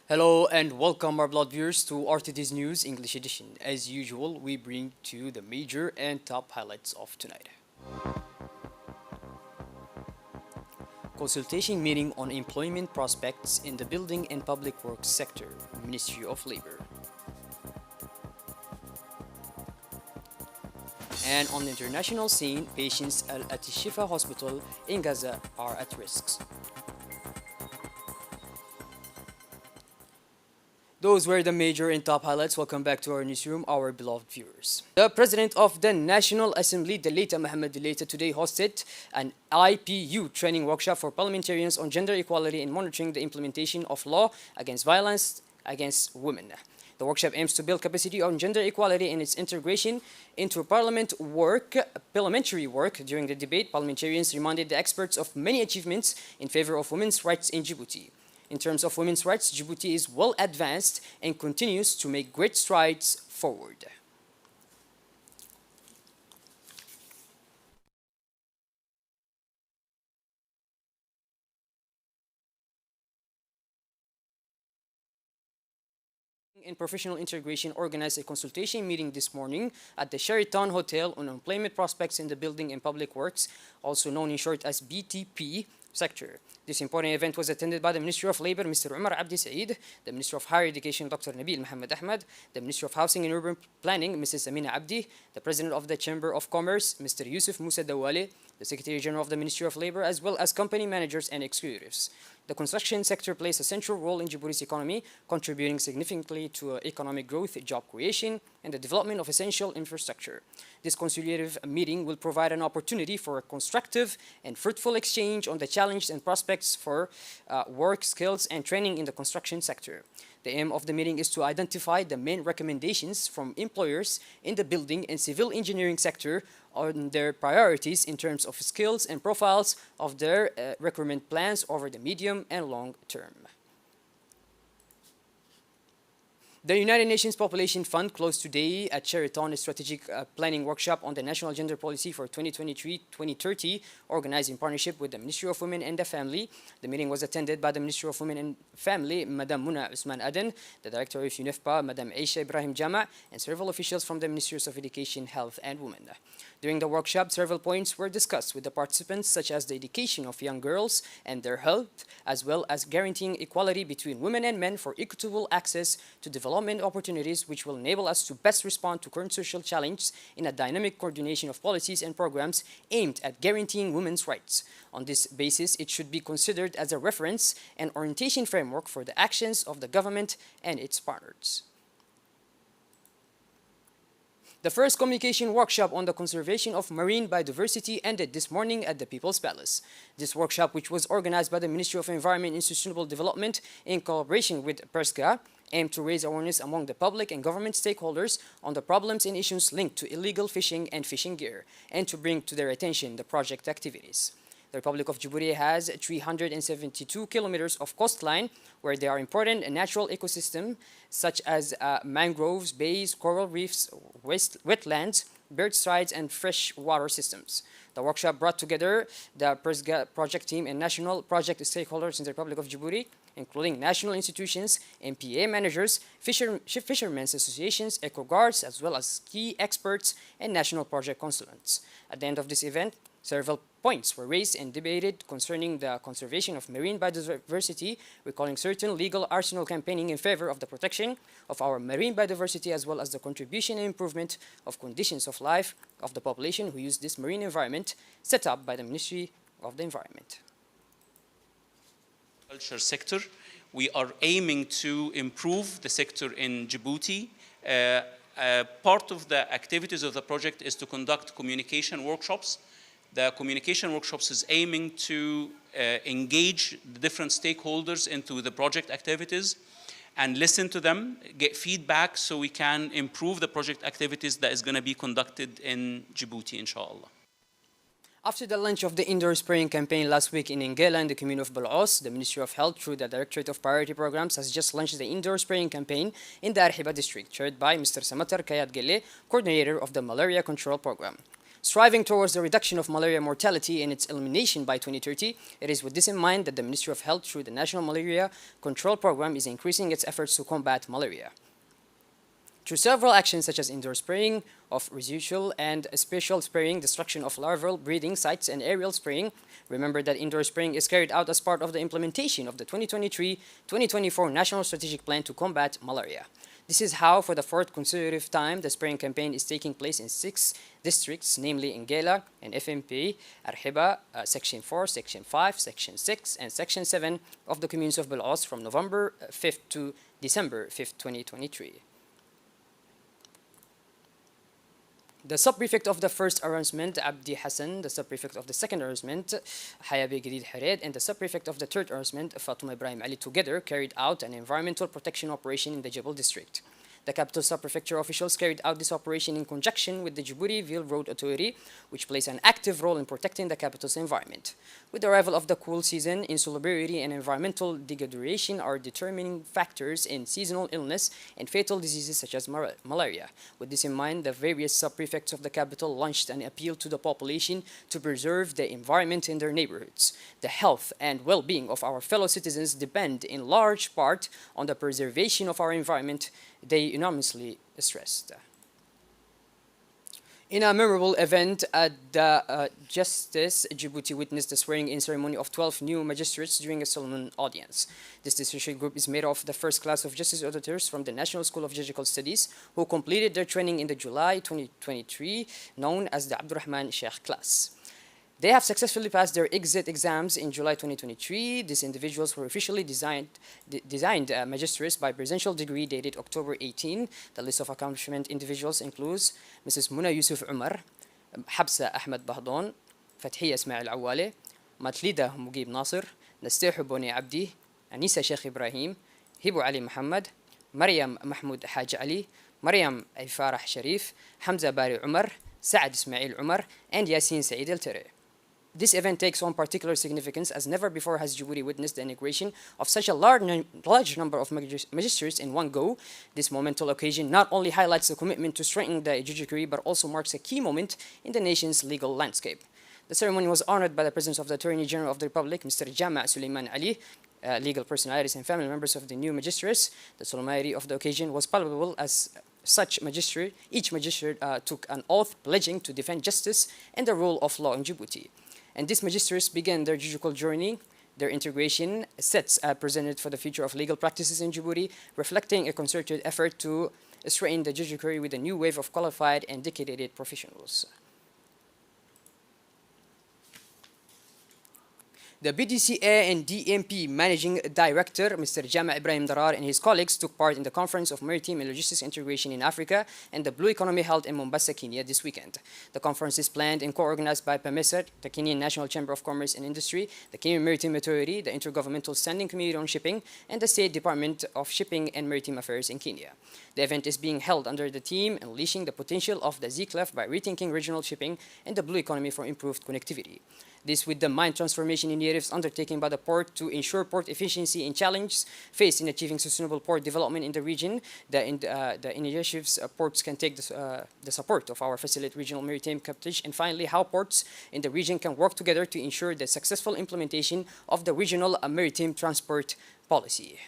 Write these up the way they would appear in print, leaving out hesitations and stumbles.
Hello and welcome our blood viewers to RTD's News English Edition. As usual, we bring to you the major and top highlights of tonight. Consultation meeting on employment prospects in the building and public works sector, Ministry of Labor. And on the international scene, patients at Shifa Hospital in Gaza are at risk. Those were the major and top highlights. Welcome back to our newsroom, our beloved viewers. The President of the National Assembly, Daleta Mohammed Daleta, today hosted an IPU training workshop for parliamentarians on gender equality and monitoring the implementation of law against violence against women. The workshop aims to build capacity on gender equality and its integration into parliamentary work. During the debate, parliamentarians reminded the experts of many achievements in favor of women's rights in Djibouti. In terms of women's rights, Djibouti is well advanced and continues to make great strides forward. And Professional Integration organized a consultation meeting this morning at the Sheraton Hotel on employment prospects in the building and public works, also known in short as BTP sector. This important event was attended by the Ministry of Labor, Mr. Umar Abdi Said, the Minister of Higher Education, Dr. Nabil Mohammed Ahmed, the Minister of Housing and Urban Planning, Mrs. Amina Abdi, the President of the Chamber of Commerce, Mr. Yusuf Musa Dawale, the Secretary General of the Ministry of Labor, as well as company managers and executives. The construction sector plays a central role in Djibouti's economy, contributing significantly to economic growth, job creation, and the development of essential infrastructure. This consultative meeting will provide an opportunity for a constructive and fruitful exchange on the challenges and prospects for work, skills, and training in the construction sector. The aim of the meeting is to identify the main recommendations from employers in the building and civil engineering sector on their priorities in terms of skills and profiles of their recruitment plans over the medium and long term. The United Nations Population Fund closed today at Sheraton a strategic planning workshop on the national gender policy for 2023-2030, organized in partnership with the Ministry of Women and the Family. The meeting was attended by the Ministry of Women and Family, Madam Muna Usman Aden, the Director of UNEFPA, Madam Aisha Ibrahim Jama, and several officials from the Ministries of Education, Health, and Women. During the workshop, several points were discussed with the participants, such as the education of young girls and their health, as well as guaranteeing equality between women and men for equitable access to development opportunities, which will enable us to best respond to current social challenges in a dynamic coordination of policies and programs aimed at guaranteeing women's rights. On this basis, it should be considered as a reference and orientation framework for the actions of the government and its partners. The first communication workshop on the conservation of marine biodiversity ended this morning at the People's Palace. This workshop, which was organized by the Ministry of Environment and Sustainable Development in collaboration with PERSGA, aimed to raise awareness among the public and government stakeholders on the problems and issues linked to illegal fishing and fishing gear, and to bring to their attention the project activities. The Republic of Djibouti has 372 kilometers of coastline where there are important natural ecosystems such as mangroves, bays, coral reefs, wetlands, bird sites, and freshwater systems. The workshop brought together the PERSGA project team and national project stakeholders in the Republic of Djibouti, including national institutions, MPA managers, fishermen's associations, eco guards, as well as key experts and national project consultants. At the end of this event, several points were raised and debated concerning the conservation of marine biodiversity, recalling certain legal arsenal campaigning in favor of the protection of our marine biodiversity, as well as the contribution and improvement of conditions of life of the population who use this marine environment set up by the Ministry of the Environment. Culture sector. We are aiming to improve the sector in Djibouti. Part of the activities of the project is to conduct communication workshops. The communication workshops is aiming to engage the different stakeholders into the project activities and listen to them, get feedback so we can improve the project activities that is going to be conducted in Djibouti, inshallah. After the launch of the indoor spraying campaign last week in Ngela and the commune of Bal'os, the Ministry of Health, through the Directorate of Priority Programs, has just launched the indoor spraying campaign in the Arhiba district, chaired by Mr. Samatar Kayat Gele, coordinator of the Malaria Control Program. Striving towards the reduction of malaria mortality and its elimination by 2030, it is with this in mind that the Ministry of Health, through the National Malaria Control Program, is increasing its efforts to combat malaria. Through several actions such as indoor spraying of residual and spatial spraying, destruction of larval breeding sites, and aerial spraying. Remember that indoor spraying is carried out as part of the implementation of the 2023-2024 National Strategic Plan to combat malaria. This is how, for the fourth consecutive time, the spraying campaign is taking place in 6 districts, namely Ngela and FMP, Arhiba, Section 4, Section 5, Section 6, and Section 7 of the communes of Bel'os from November 5th to December 5th, 2023. The sub-prefect of the first arrondissement, Abdi Hassan, the sub-prefect of the second arrondissement, Hayabi Gidid Hared, and the sub-prefect of the third arrondissement, Fatuma Ibrahim Ali, together carried out an environmental protection operation in the Jebel district. The capital sub-prefecture officials carried out this operation in conjunction with the Djibouti Ville Road Authority, which plays an active role in protecting the capital's environment. With the arrival of the cool season, insalubrity and environmental degradation are determining factors in seasonal illness and fatal diseases such as malaria. With this in mind, the various sub-prefects of the capital launched an appeal to the population to preserve the environment in their neighborhoods. The health and well-being of our fellow citizens depend in large part on the preservation of our environment, they unanimously stressed. In a memorable event at the Justice, Djibouti witnessed the swearing-in ceremony of 12 new magistrates during a solemn audience. This decision group is made of the first class of justice auditors from the National School of Judicial Studies who completed their training in the July 2023, known as the Abdurrahman Sheikh class. They have successfully passed their exit exams in July 2023. These individuals were officially designed magistrates by presidential decree dated October 18. The list of accomplishment individuals includes Mrs. Muna Yusuf Umar, Habsa Ahmed Bahdon, Fathiya Ismail Awale, Matlida Mugib Nasir, Nastehu Boni Abdi, Anisa Sheikh Ibrahim, Hibu Ali Muhammad, Maryam Mahmoud Haj Ali, Maryam Farah Sharif, Hamza Bari Umar, Saad Ismail Umar, and Yasin Saeed El Tere. This event takes on particular significance as never before has Djibouti witnessed the inauguration of such a large number of magistrates in one go. This monumental occasion not only highlights the commitment to strengthen the judiciary but also marks a key moment in the nation's legal landscape. The ceremony was honored by the presence of the Attorney General of the Republic, Mr. Jama' Suleiman Ali, legal personalities and family members of the new magistrates. The solemnity of the occasion was palpable as each magistrate took an oath pledging to defend justice and the rule of law in Djibouti. And these magistrates began their judicial journey. Their integration sets presented for the future of legal practices in Djibouti, reflecting a concerted effort to strengthen the judiciary with a new wave of qualified and dedicated professionals. The BDCA and DMP Managing Director, Mr. Jama' Ibrahim Darar, and his colleagues took part in the Conference of Maritime and Logistics Integration in Africa and the Blue Economy held in Mombasa, Kenya this weekend. The conference is planned and co-organized by PAMESER, the Kenyan National Chamber of Commerce and Industry, the Kenyan Maritime Authority, the Intergovernmental Standing Committee on Shipping, and the State Department of Shipping and Maritime Affairs in Kenya. The event is being held under the theme Unleashing the Potential of the ZCLEF by Rethinking Regional Shipping and the Blue Economy for Improved Connectivity. This with the mind transformation initiatives undertaken by the port to ensure port efficiency and challenges faced in achieving sustainable port development in the region. The initiatives ports can take the support of our facilitated regional maritime competition, and finally how ports in the region can work together to ensure the successful implementation of the regional maritime transport policy.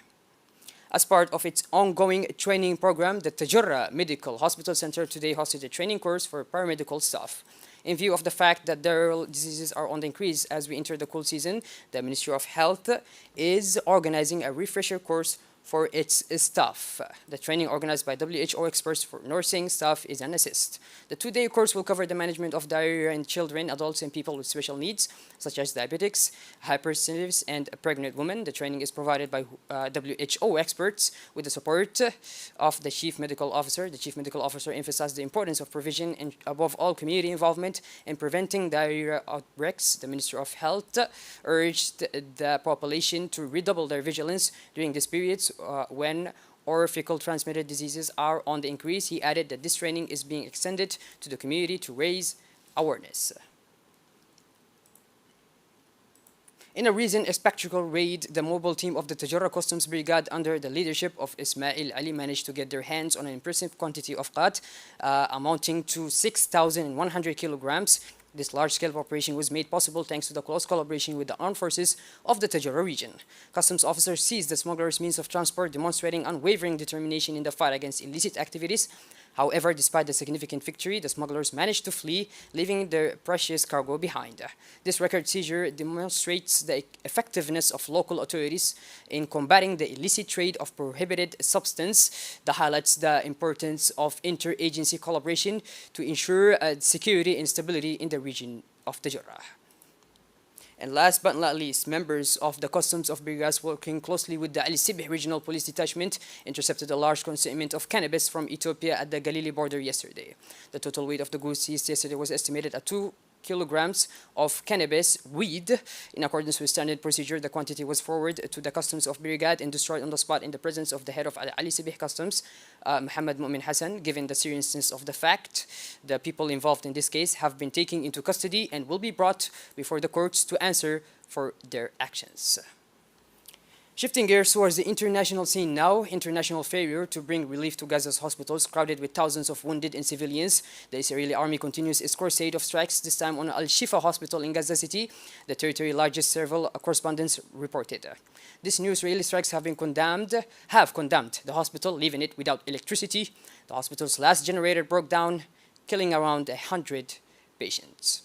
As part of its ongoing training program, the Tajurra Medical Hospital Center today hosted a training course for paramedical staff. In view of the fact that diarrheal diseases are on the increase as we enter the cool season, the Ministry of Health is organizing a refresher course for its staff. The training organized by WHO experts for nursing staff is an assist. The two-day course will cover the management of diarrhea in children, adults, and people with special needs, such as diabetics, hypersensitives, and pregnant women. The training is provided by WHO experts with the support of the Chief Medical Officer. The Chief Medical Officer emphasized the importance of provision and, above all, community involvement in preventing diarrhea outbreaks. The Ministry of Health urged the population to redouble their vigilance during these periods when or fecal transmitted diseases are on the increase. He added that this training is being extended to the community to raise awareness. In a recent spectacle raid, the mobile team of the Tajarrah Customs Brigade under the leadership of Ismail Ali managed to get their hands on an impressive quantity of qat amounting to 6,100 kilograms. This large-scale operation was made possible thanks to the close collaboration with the armed forces of the Tajarrah region. Customs officers seized the smugglers' means of transport, demonstrating unwavering determination in the fight against illicit activities. However, despite the significant victory, the smugglers managed to flee, leaving their precious cargo behind. This record seizure demonstrates the effectiveness of local authorities in combating the illicit trade of prohibited substance. That highlights the importance of interagency collaboration to ensure security and stability in the region of Tajarrah. And last but not least, members of the Customs of Brigas working closely with the Ali Sibih Regional Police Detachment intercepted a large consignment of cannabis from Ethiopia at the Galili border yesterday. The total weight of the goods seized yesterday was estimated at 2 kilograms of cannabis weed. In accordance with standard procedure, the quantity was forwarded to the Customs of Brigade and destroyed on the spot in the presence of the head of Ali Sibih Customs, Muhammad Mu'min Hassan. Given the seriousness of the fact, the people involved in this case have been taken into custody and will be brought before the courts to answer for their actions. Shifting gears towards the international scene now, international failure to bring relief to Gaza's hospitals crowded with thousands of wounded and civilians. The Israeli army continues its crusade of strikes, this time on Al-Shifa hospital in Gaza City, the territory's largest. Several correspondents reported. These new Israeli strikes have condemned the hospital, leaving it without electricity. The hospital's last generator broke down, killing around 100 patients.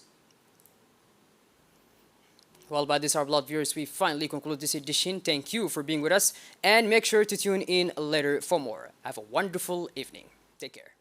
Well, by this, our blood viewers, we finally conclude this edition. Thank you for being with us, and make sure to tune in later for more. Have a wonderful evening. Take care.